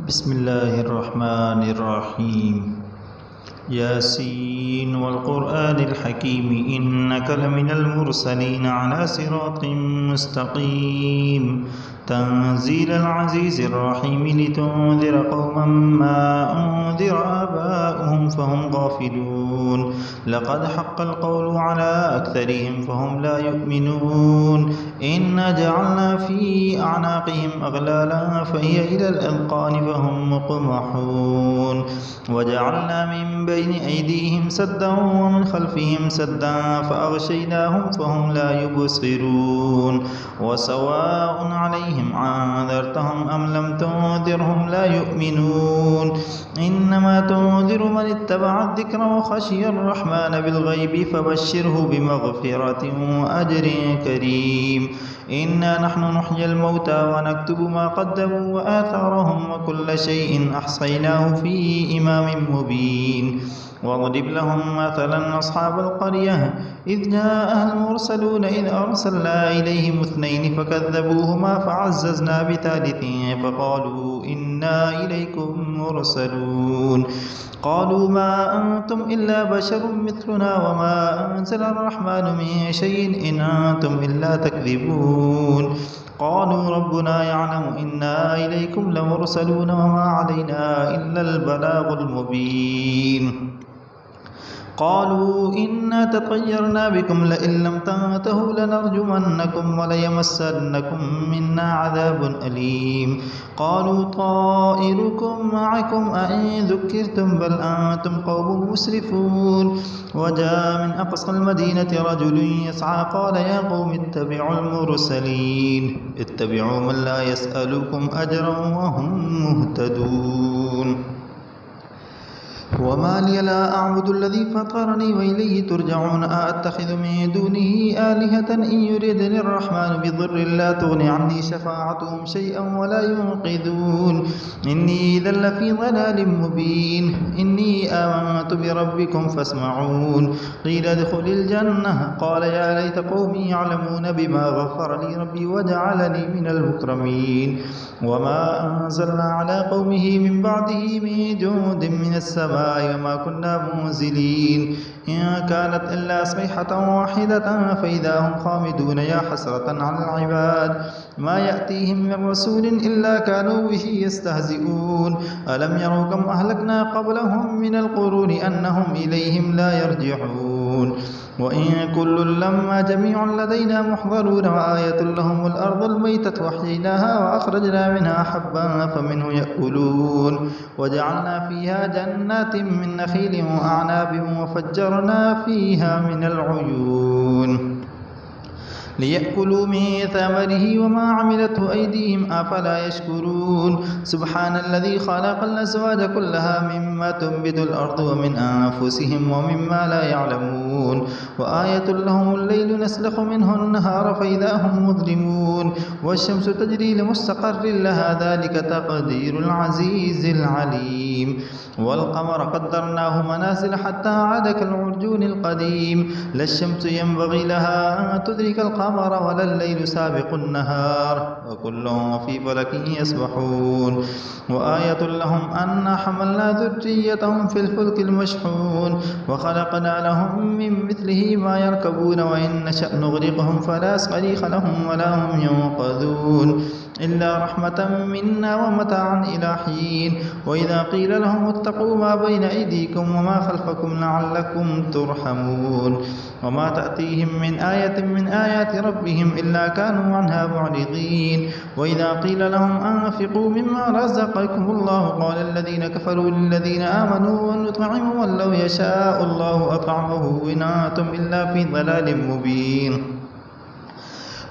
بسم الله الرحمن الرحيم. ياسين والقرآن الحكيم إنك لمن المرسلين على صراط مستقيم تنزيل العزيز الرحيم لتنذر قوما ما أنذر آباؤهم فهم غافلون لقد حق القول على أكثرهم فهم لا يؤمنون إنا جعلنا في أعناقهم أغلالا فهي إلى الأذقان فهم مقمحون وجعلنا من بين أيديهم سدا ومن خلفهم سدا فأغشيناهم فهم لا يبصرون وسواء عليهم أنذرتهم أم لم تنذرهم لا يؤمنون إنما تنذر من اتبع الذكر وخشي الرحمن بالغيب فبشره بمغفرة وأجر كريم إنا نحن نحيي الموتى ونكتب ما قدموا وآثارهم وكل شيء أحصيناه في إمام مبين واضرب لهم مثلا أصحاب القرية إذ جاءها المرسلون إذ أرسلنا إليهم اثنين فكذبوهما فعززنا بثالث فقالوا إنا إليكم مرسلون قالوا ما أنتم إلا بشر مثلنا وما أنزل الرحمن من شيء إن أنتم إلا تكذبون قالوا ربنا يعلم إنا إليكم لمرسلون وما علينا إلا البلاغ المبين قالوا إنا تطيرنا بكم لئن لم تنتهوا لنرجمنكم وليمسنكم منا عذاب أليم قالوا طائركم معكم أئن ذكرتم بل أنتم قوم مسرفون وجاء من أقصى المدينة رجل يسعى قال يا قوم اتبعوا المرسلين اتبعوا من لا يسألكم أجرا وهم مهتدون وما لي لا أعبد الذي فطرني وإليه ترجعون أأتخذ من دونه آلهة إن يردني الرحمن بضر لا تغني عني شفاعتهم شيئا ولا ينقذون إني إذا لفي ضلال مبين إني آمنت بربكم فاسمعون قيل ادخل الجنة قال يا ليت قومي يعلمون بما غفر لي ربي وجعلني من المكرمين وما أنزلنا على قومه من بعده من جند من السماء وما كنا منزلين إن كانت إلا صيحة واحدة فإذا هم خامدون يا حسرة على العباد ما يأتيهم من رسول إلا كانوا به يستهزئون ألم يروا كم أهلكنا قبلهم من القرون أنهم إليهم لا يرجعون وإن كل لما جميع لدينا محضرون وآية لهم الأرض الميتة وحييناها وأخرجنا منها حبا فمنه يأكلون وجعلنا فيها جنات من نخيل وأعناب وفجرنا فيها من العيون ليأكلوا من ثمره وما عملته أيديهم أفلا يشكرون سبحان الذي خلق الأزواج كلها مما تنبت الأرض ومن أنفسهم ومما لا يعلمون وآية لهم الليل نسلخ منه النهار فإذا هم مظلمون والشمس تجري لمستقر لها ذلك تقدير العزيز العليم والقمر قدرناه منازل حتى عاد كالعرجون القديم لا الشمس ينبغي لها أن تدرك القمر ولا الليل سابق النهار وكل في فلك يسبحون وآية لهم أنا حملنا ذريتهم في الفلك المشحون وخلقنا لهم من مثله ما يركبون وإن نشأ نغرقهم فلا صريخ لهم ولا هم ينقذون إلا رحمة منا ومتاعا إلى حين وإذا قيل لهم اتقوا ما بين أيديكم وما خلفكم لعلكم ترحمون وما تأتيهم من آية من آيات ربهم إلا كانوا عنها معرضين وإذا قيل لهم أنفقوا مما رزقكم الله قال الذين كفروا للذين آمنوا نطعم من لو يشاء الله أطعمه إن أنتم إلا في ضلال مبين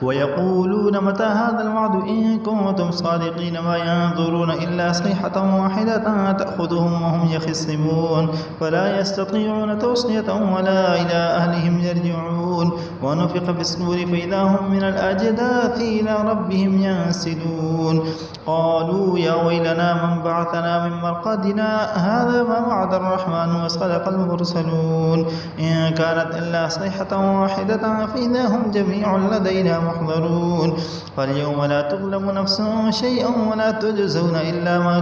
ويقولون متى هذا الوعد إن كنتم صادقين ما ينظرون إلا صيحة واحدة تأخذهم وهم يخصمون فلا يستطيعون توصية ولا إلى أهلهم يرجعون ونفخ في الصور فإذا هم من الأجداث إلى ربهم ينسلون قالوا يا ويلنا من بعثنا من مرقدنا هذا ما وعد الرحمن وصدق المرسلون إن كانت إلا صيحة واحدة فإذا هم جميع لدينا محضرون فاليوم لا تظلم نفس شيئا ولا تجزون إلا ما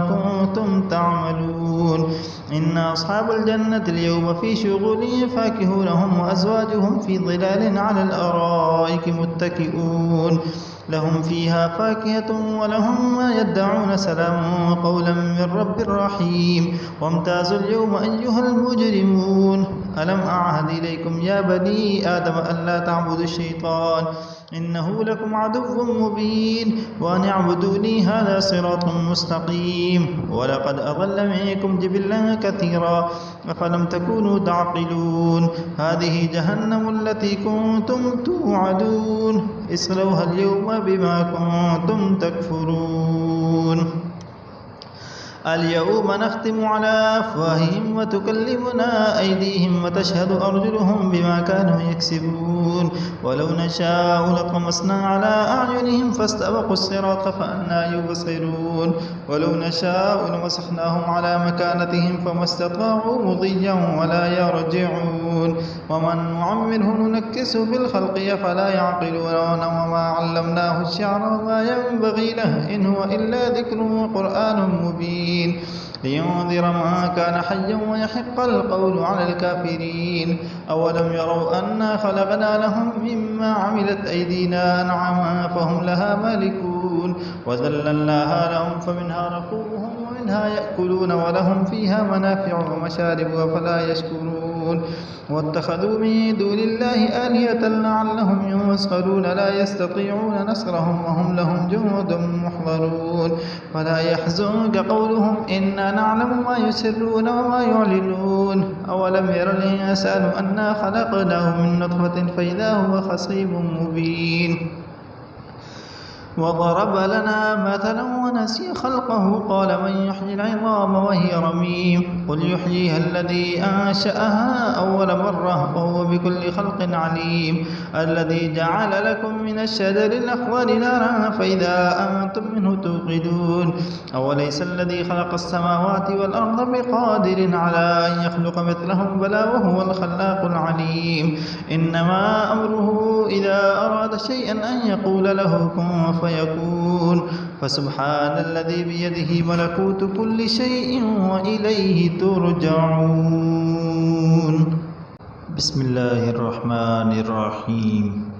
تعملون إن أصحاب الجنة اليوم في شغل فاكهون هم وأزواجهم في ظلال على الأرائك متكئون لهم فيها فاكهة ولهم ما يدعون سلام قولا من رب رحيم وامتازوا اليوم أيها المجرمون ألم أعهد إليكم يا بني آدم ألا تعبدوا الشيطان إنه لكم عدو مبين وأن اعبدوني هذا صراط مستقيم ولقد أضل منكم جبلا كثيرا أفلم تكونوا تعقلون هذه جهنم التي كنتم توعدون اصلوها اليوم بما كنتم تكفرون اليوم نختم على أفواههم وتكلمنا أيديهم وتشهد أرجلهم بما كانوا يكسبون ولو نشاء لطمسنا على أعينهم فاستبقوا الصراط فأنى يبصرون ولو نشاء لمسخناهم على مكانتهم فما استطاعوا مضيا ولا يرجعون ومن نعمره ننكسه في الخلق أفلا يعقلون وما علمناه الشعر وما ينبغي له إن هو إلا ذكر وقرآن مبين لينذر من كان حيا ويحق القول على الكافرين أولم يروا أنا خلقنا لهم مما عملت أيدينا أنعاما فهم لها مالكون وذللناها لهم فمنها ركوبهم ومنها يأكلون ولهم فيها منافع ومشارب أفلا يشكرون واتخذوا من دون الله آلهة لعلهم ينصرون لا يستطيعون نصرهم وهم لهم جند محضرون فلا يحزنك قولهم إنا نعلم ما يسرون وما يعلنون أولم ير الإنسان أنا خلقناه من نطفة فإذا هو خصيم مبين وضرب لنا مثلا ونسي خلقه قال من يحيي العظام وهي رميم قل يحييها الذي أنشأها أول مرة وهو بكل خلق عليم الذي جعل لكم من الشجر الأخضر نارا فإذا أنتم منه توقدون أوليس الذي خلق السماوات والأرض بقادر على أن يخلق مثلهم بلى وهو الخلاق العليم إنما أمره إذا أراد شيئا أن يقول له كن فيكون فسبحان الذي بيده ملكوت كل شيء وإليه ترجعون بسم الله الرحمن الرحيم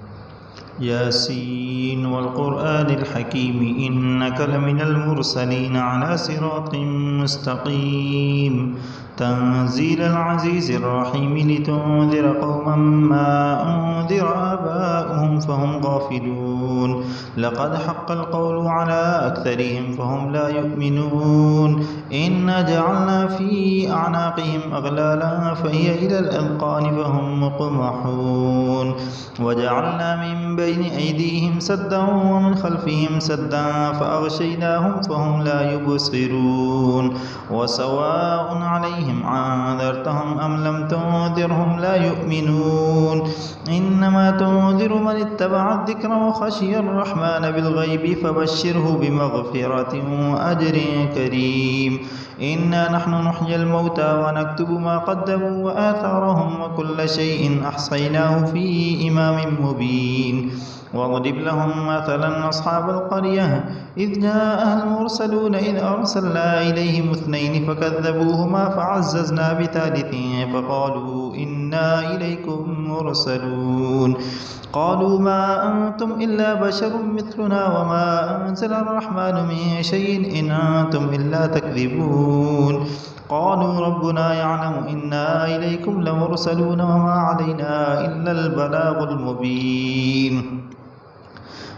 ياسين والقرآن الحكيم إنك لمن المرسلين على صراط مستقيم تنزيل العزيز الرحيم لتنذر قوما ما أنذر آباؤهم فهم غافلون لقد حق القول على أكثرهم فهم لا يؤمنون إنا جعلنا في أعناقهم أغلالا فهي إلى الأذقان فهم مقمحون وجعلنا من بين أيديهم سدا ومن خلفهم سدا فأغشيناهم فهم لا يبصرون وسواء عليهم أنذرتهم أم لم تنذرهم لا يؤمنون إنما تنذر من اتبع الذكر وخشي الرحمن بالغيب فبشره بمغفرة وأجر كريم إنا نحن نحيي الموتى ونكتب ما قدموا وآثارهم وكل شيء أحصيناه في إمام مبين واضرب لهم مثلا أصحاب القرية إذ جاءها المرسلون إذ أرسلنا إليهم اثنين فكذبوهما فعززنا بثالث فقالوا إنا إليكم مرسلون قالوا ما أنتم إلا بشر مثلنا وما أنزل الرحمن من شيء إن أنتم إلا تكذبون قالوا ربنا يعلم إنا إليكم لمرسلون وما علينا إلا البلاغ المبين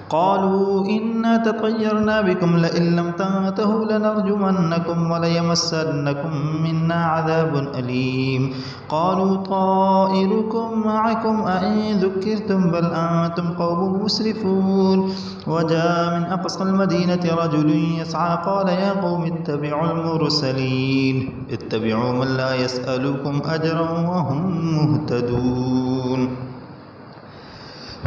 قالوا إنا تطيرنا بكم لئن لم تنتهوا لنرجمنكم وليمسنكم منا عذاب أليم قالوا طائركم معكم أئن ذكرتم بل أنتم قوم مسرفون وجاء من أقصى المدينة رجل يسعى قال يا قوم اتبعوا المرسلين اتبعوا من لا يسألكم أجرا وهم مهتدون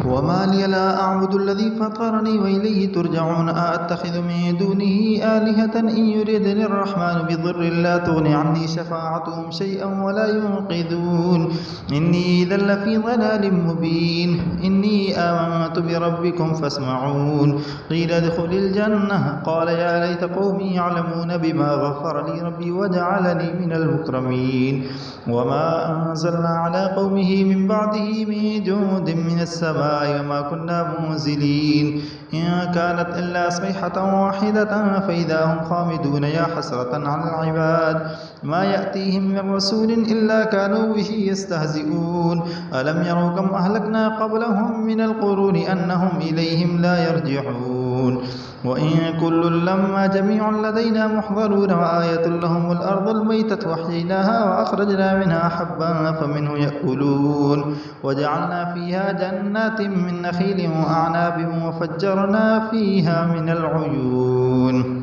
وما لي لا أعبد الذي فطرني وإليه ترجعون أأتخذ من دونه آلهة إن يردني الرحمن بضر لا تغني عني شفاعتهم شيئا ولا ينقذون إني إذا لفي ضلال مبين إني آمنت بربكم فاسمعون قيل ادخل الجنة قال يا ليت قومي يعلمون بما غفر لي ربي وجعلني من المكرمين وما أنزلنا على قومه من بعده من جند من السماء وما كنا منزلين إن كانت إلا صيحة واحدة فإذا هم خامدون يا حسرة على العباد ما يأتيهم من رسول إلا كانوا به يستهزئون ألم يروا كم أهلكنا قبلهم من القرون أنهم إليهم لا يرجعون وإن كل لما جميع لدينا محضرون وآية لهم الأرض الميتة وحييناها وأخرجنا منها حبا فمنه يأكلون وجعلنا فيها جنات من نخيل وأعناب وفجرنا فيها من العيون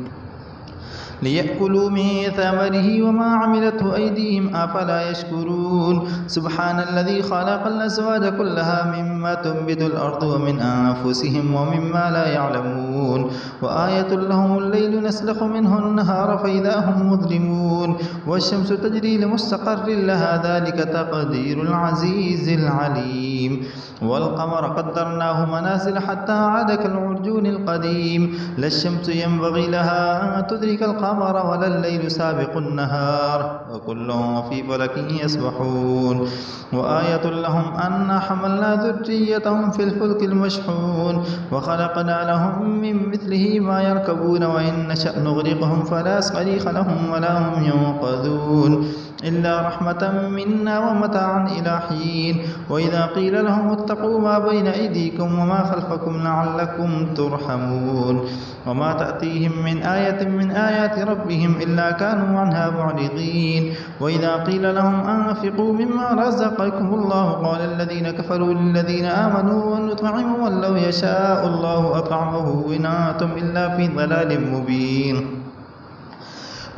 ليأكلوا من ثمره وما عملته أيديهم أفلا يشكرون سبحان الذي خلق الأزواج كلها مما تنبت الأرض ومن أنفسهم ومما لا يعلمون وآية لهم الليل نسلخ منه النهار فإذا هم مظلمون والشمس تجري لمستقر لها ذلك تقدير العزيز العليم والقمر قدرناه منازل حتى عاد كالعرجون القديم لا الشمس ينبغي لها أن تدرك القمر ولا الليل سابق النهار وكل في فلك يسبحون وآية لهم أنا حملنا ذريتهم في الفلك المشحون وخلقنا لهم من مثله ما يركبون وإن نشأ نغرقهم فلا صريخ لهم ولا هم ينقذون إلا رحمة منا ومتاعا إلى حين وإذا قيل لهم اتقوا ما بين أيديكم وما خلفكم لعلكم ترحمون وما تأتيهم من آية من آيات ربهم إلا كانوا عنها معرضين وإذا قيل لهم أنفقوا مما رزقكم الله قال الذين كفروا للذين آمنوا ونطعم من لو يشاء الله أطعمه إن أنتم إلا في ضلال مبين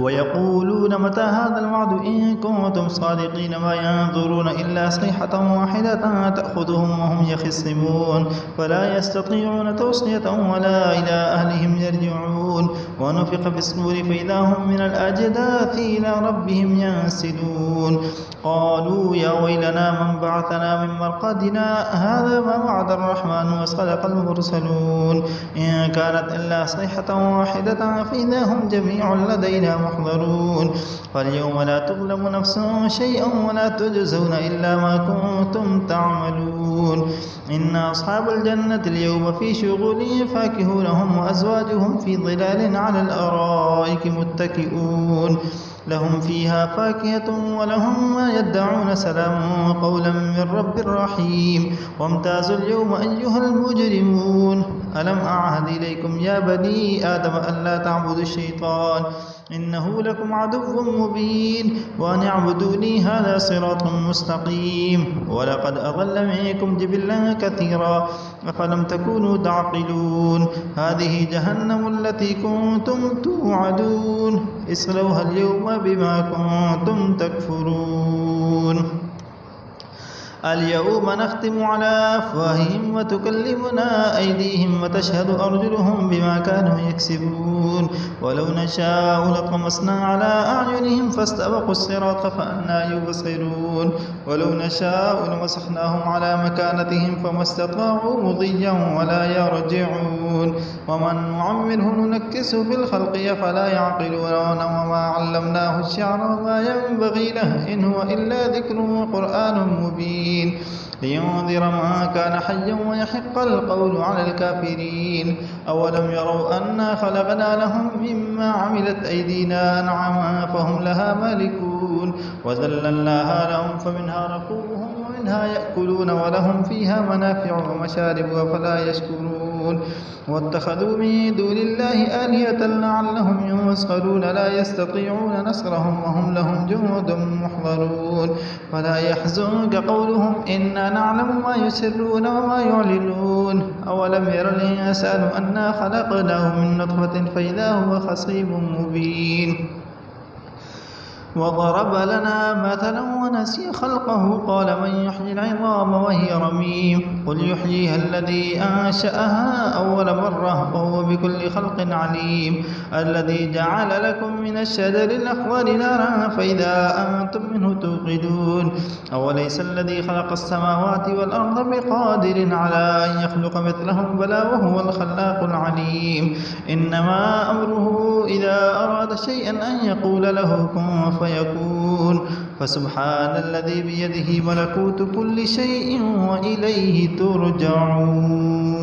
ويقولون متى هذا الوعد إن كنتم صادقين ما ينظرون إلا صيحة واحدة تأخذهم وهم يخصمون فلا يستطيعون توصية ولا إلى أهلهم يرجعون ونفخ في الصور فإذا هم من الأجداث إلى ربهم ينسلون قالوا يا ويلنا من بعثنا من مرقدنا هذا ما وعد الرحمن وصدق المرسلون إن كانت إلا صيحة واحدة فإذا هم جميع لدينا محضرون فاليوم لا تظلم نفس شيئا ولا تجزون إلا ما كنتم تعملون إن أصحاب الجنة اليوم في شغل فاكهون هم وأزواجهم في ظلال على الأرائك متكئون لهم فيها فاكهة ولهم ما يدعون سلام قولا من رب رحيم وامتازوا اليوم أيها المجرمون ألم أعهد إليكم يا بني آدم ألا تعبدوا الشيطان إنه لكم عدو مبين وأن اعبدوني هذا صراط مستقيم ولقد أضل منكم جبلا كثيرا أفلم تكونوا تعقلون هذه جهنم التي كنتم توعدون اصلوها اليوم بما كنتم تكفرون اليوم نختم على أفواههم وتكلمنا أيديهم وتشهد أرجلهم بما كانوا يكسبون ولو نشاء لطمسنا على أعينهم فاستبقوا الصراط فأنى يبصرون ولو نشاء لمسخناهم على مكانتهم فما استطاعوا مضيا ولا يرجعون ومن نعمره ننكسه في الخلق أفلا يعقلون وما علمناه الشعر وما ينبغي له إن هو إلا ذكر وقرآن مبين لينذر من كان حيا ويحق القول على الكافرين أولم يروا أنا خلقنا لهم مما عملت أيدينا أنعاما فهم لها مالكون وذللناها لهم فمنها ركوبهم ومنها يأكلون ولهم فيها منافع ومشارب أفلا يشكرون واتخذوا من دون الله آلهة لعلهم ينصرون لا يستطيعون نصرهم وهم لهم جند محضرون فلا يحزنك قولهم إنا نعلم ما يسرون وما يعلنون أولم ير الإنسان أنا خلقناه من نطفة فإذا هو خصيم مبين وضرب لنا مثلا ونسي خلقه قال من يحيي العظام وهي رميم قل يحييها الذي أنشأها أول مرة وهو بكل خلق عليم الذي جعل لكم من الشجر الأخضر نارا فإذا أنتم منه توقدون أوليس الذي خلق السماوات والأرض بقادر على أن يخلق مثلهم بلى وهو الخلاق العليم إنما أمره إذا أراد شيئا أن يقول له كن فيكون فسبحان الذي بيده ملكوت كل شيء وإليه ترجعون.